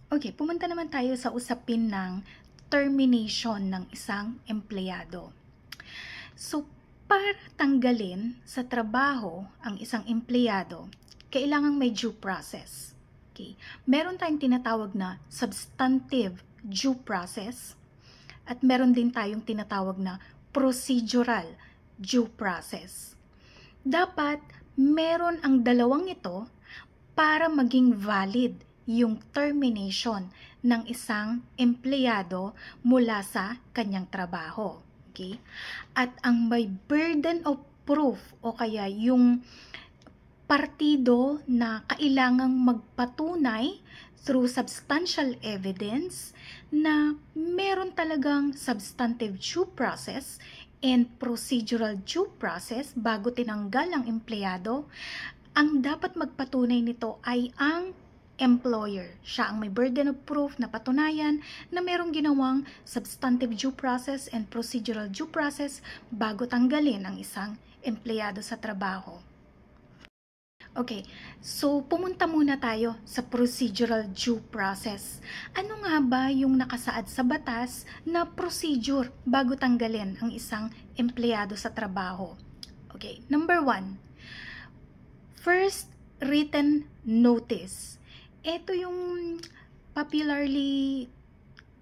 Okay, pumunta naman tayo sa usapin ng termination ng isang empleyado. So, para tanggalin sa trabaho ang isang empleyado, kailangang may due process. Okay? Meron tayong tinatawag na substantive due process at meron din tayong tinatawag na procedural due process. Dapat meron ang dalawang ito para maging valid yung termination ng isang empleyado mula sa kanyang trabaho. Okay? At ang may burden of proof o kaya yung partido na kailangang magpatunay through substantial evidence na meron talagang substantive due process and procedural due process bago tinanggal ang empleyado, ang dapat magpatunay nito ay ang employer. Siya ang may burden of proof na patunayan na merong ginawang substantive due process and procedural due process bago tanggalin ang isang empleyado sa trabaho. Okay, so pumunta muna tayo sa procedural due process. Ano nga ba yung nakasaad sa batas na procedure bago tanggalin ang isang empleyado sa trabaho? Okay, number 1, first written notice. Ito yung popularly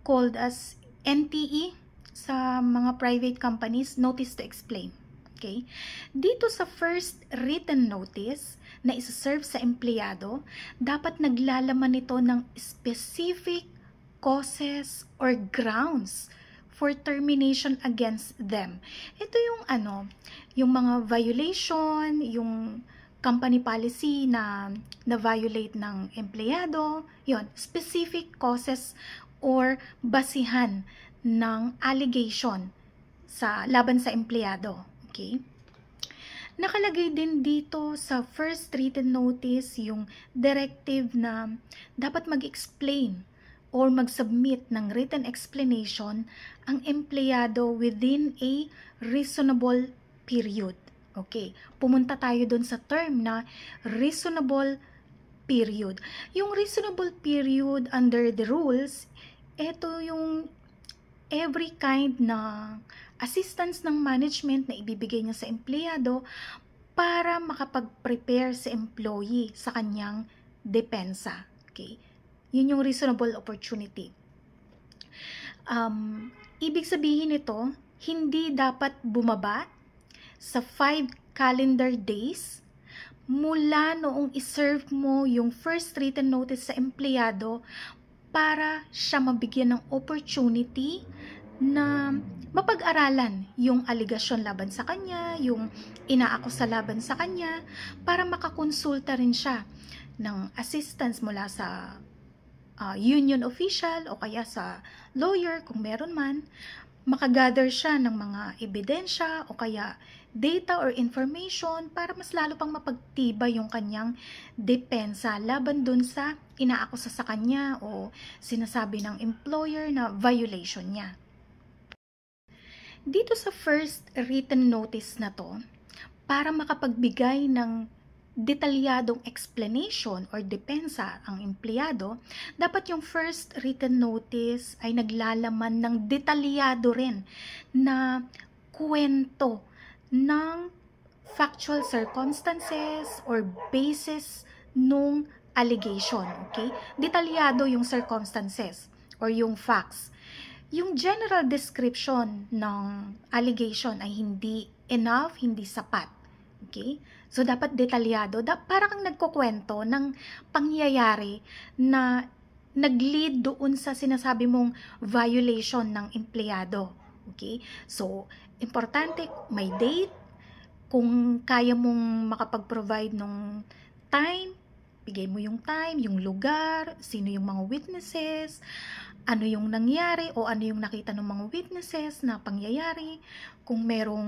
called as NTE sa mga private companies, notice to explain. Okay? Dito sa first written notice na isa-serve sa empleyado, dapat naglalaman ito ng specific causes or grounds for termination against them. Ito yung yung mga violation, yung company policy na violate ng empleyado, yon, specific causes or basihan ng allegation sa laban sa empleyado. Okay? Nakalagay din dito sa first written notice yung directive na dapat mag-explain or mag-submit ng written explanation ang empleyado within a reasonable period. Okay, pumunta tayo dun sa term na reasonable period. Yung reasonable period under the rules, ito yung every kind na assistance ng management na ibibigay niya sa empleyado para makapag-prepare sa employee sa kanyang depensa. Okay, yun yung reasonable opportunity. Ibig sabihin nito, hindi dapat bumaba sa 5 calendar days mula noong iserve mo yung first written notice sa empleyado para siya mabigyan ng opportunity na mapag-aralan yung aligasyon laban sa kanya, yung inaakusa laban sa kanya, para makakonsulta rin siya ng assistance mula sa union official o kaya sa lawyer kung meron man, makagather siya ng mga ebidensya o kaya data or information para mas lalo pang mapagtibay yung kanyang depensa laban dun sa inaakusa sa kanya o sinasabi ng employer na violation niya. Dito sa first written notice na to, para makapagbigay ng detalyadong explanation or depensa ang empleyado, dapat yung first written notice ay naglalaman ng detalyado rin na kwento ng factual circumstances or basis nung allegation. Okay? Detalyado yung circumstances or yung facts. Yung general description ng allegation ay hindi enough, hindi sapat. Okay? So, dapat detalyado. Para kang nagkukwento ng pangyayari na nag-lead doon sa sinasabi mong violation ng empleyado. Okay? So, importante, may date. Kung kaya mong makapag-provide ng time, bigay mo yung time, yung lugar, sino yung mga witnesses, ano yung nangyari o ano yung nakita ng mga witnesses na pangyayari. Kung merong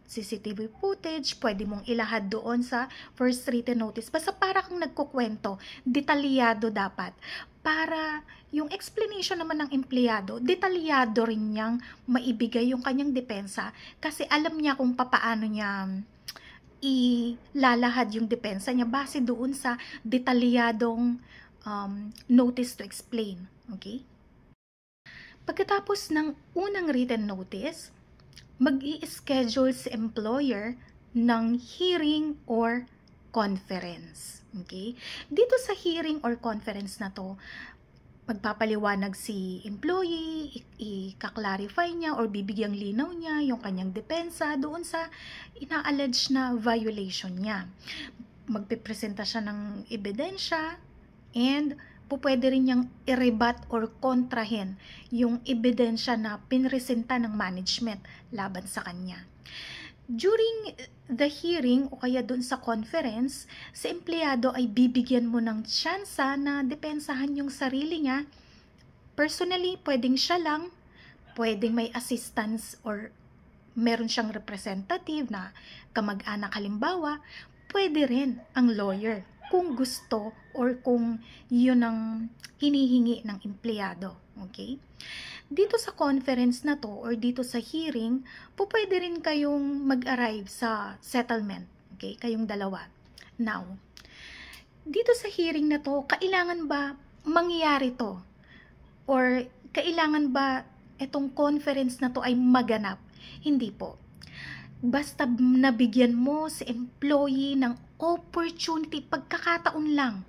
CCTV footage, pwede mong ilahad doon sa first written notice. Basta para kang nagkukwento, detalyado dapat. Para yung explanation naman ng empleyado, detalyado rin niyang maibigay yung kanyang depensa kasi alam niya kung papaano niya ilalahad yung depensa niya base doon sa detalyadong notice to explain. Okay? Pagkatapos ng unang written notice, mag-i-schedule si employer ng hearing or conference. Okay? Dito sa hearing or conference na to, magpapaliwanag si employee, i-clarify niya or bibigyang linaw niya yung kanyang depensa doon sa ina-allege na violation niya. Magpipresenta siya ng ebidensya and pwede rin niyang i-rebut or kontrahin yung ebidensya na pinresenta ng management laban sa kanya. During the hearing o kaya dun sa conference, si empleyado ay bibigyan mo ng tsansa na depensahan yung sarili niya. Personally, pwedeng siya lang, pwedeng may assistance or meron siyang representative na kamag-anak halimbawa, pwede rin ang lawyer kung gusto or kung yun ang hinihingi ng empleyado. Okay? Dito sa conference na to or dito sa hearing, pwede rin kayong mag-arrive sa settlement. Okay? Kayong dalawa. Now, dito sa hearing na to, kailangan ba mangyayari to? Or kailangan ba itong conference na to ay maganap? Hindi po. Basta nabigyan mo si employee ng opportunity, pagkakataon lang.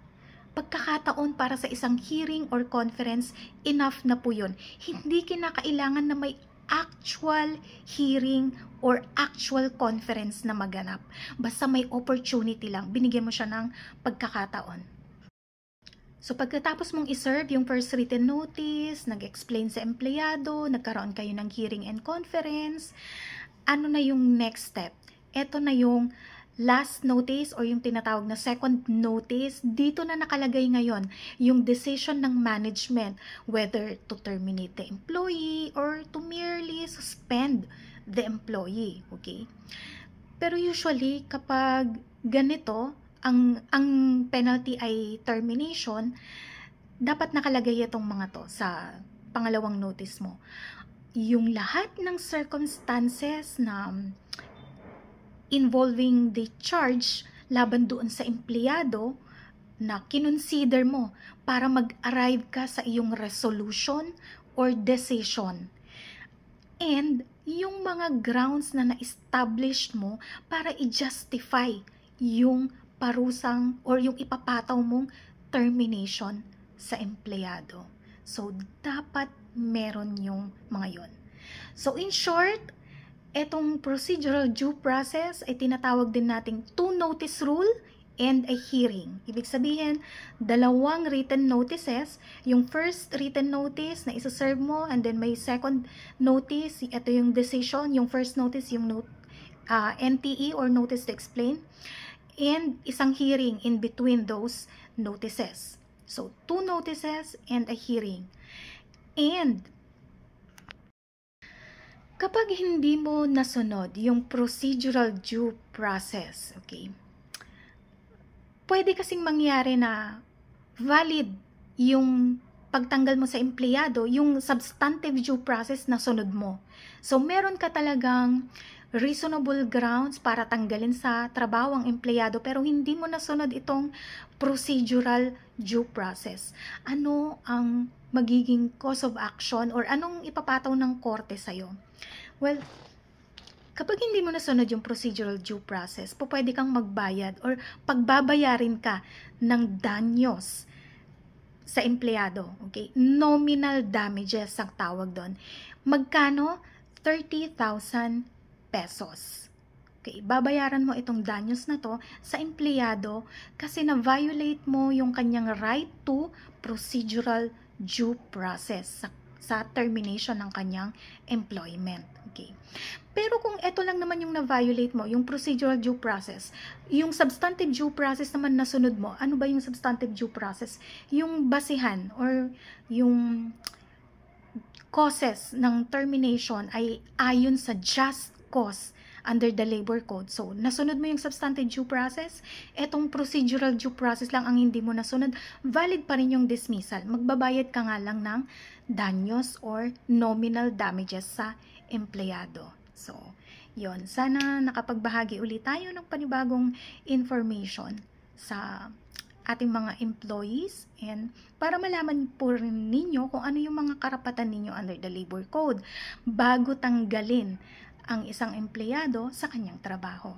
Pagkakataon para sa isang hearing or conference, enough na po yun. Hindi kinakailangan na may actual hearing or actual conference na maganap. Basta may opportunity lang, binigyan mo siya ng pagkakataon. So pagkatapos mong iserve yung first written notice, nag-explain sa empleyado, nagkaroon kayo ng hearing and conference, ano na yung next step? Ito na yung last notice or yung tinatawag na second notice. Dito na nakalagay ngayon yung decision ng management whether to terminate the employee or to merely suspend the employee. Okay? Pero usually kapag ganito, ang penalty ay termination, dapat nakalagay itong mga to sa pangalawang notice mo. Yung lahat ng circumstances na involving the charge laban doon sa empleyado na kinonsider mo para mag-arrive ka sa iyong resolution or decision. And yung mga grounds na na-establish mo para i-justify yung parusang or yung ipapataw mong termination sa empleyado. So, dapat meron yung mga yon. So, in short, etong procedural due process ay tinatawag din nating two notice rule and a hearing. Ibig sabihin, dalawang written notices. Yung first written notice na isa-serve mo and then may second notice, ito yung decision. Yung first notice, yung NTE or notice to explain. And isang hearing in between those notices. So, two notices and a hearing. And kapag hindi mo nasunod yung procedural due process, okay, pwede kasing mangyari na valid yung pagtanggal mo sa empleyado, yung substantive due process na sunod mo. So, meron ka talagang reasonable grounds para tanggalin sa trabaho ang empleyado pero hindi mo nasunod itong procedural due process. Ano ang magiging cause of action or anong ipapataw ng korte sa'yo? Well, kapag hindi mo nasunod yung procedural due process, pwede kang magbayad or pagbabayarin ka ng danyos sa empleyado. Okay? Nominal damages ang tawag doon. Magkano? 30,000 pesos. Okay, babayaran mo itong danyos na to sa empleyado kasi na-violate mo yung kanyang right to procedural due process sa termination ng kanyang employment. Okay. Pero kung ito lang naman yung na-violate mo, yung procedural due process, yung substantive due process naman nasunod mo, ano ba yung substantive due process? Yung basihan or yung causes ng termination ay ayon sa just cause under the labor code. So, nasunod mo yung substantive due process, etong procedural due process lang ang hindi mo nasunod, valid pa rin yung dismissal. Magbabayad ka nga lang ng danyos or nominal damages sa empleyado. So, yon. Sana nakapagbahagi ulit tayo ng panibagong information sa ating mga employees and para malaman po rin ninyo kung ano yung mga karapatan ninyo under the labor code bago tanggalin ang isang empleyado sa kanyang trabaho.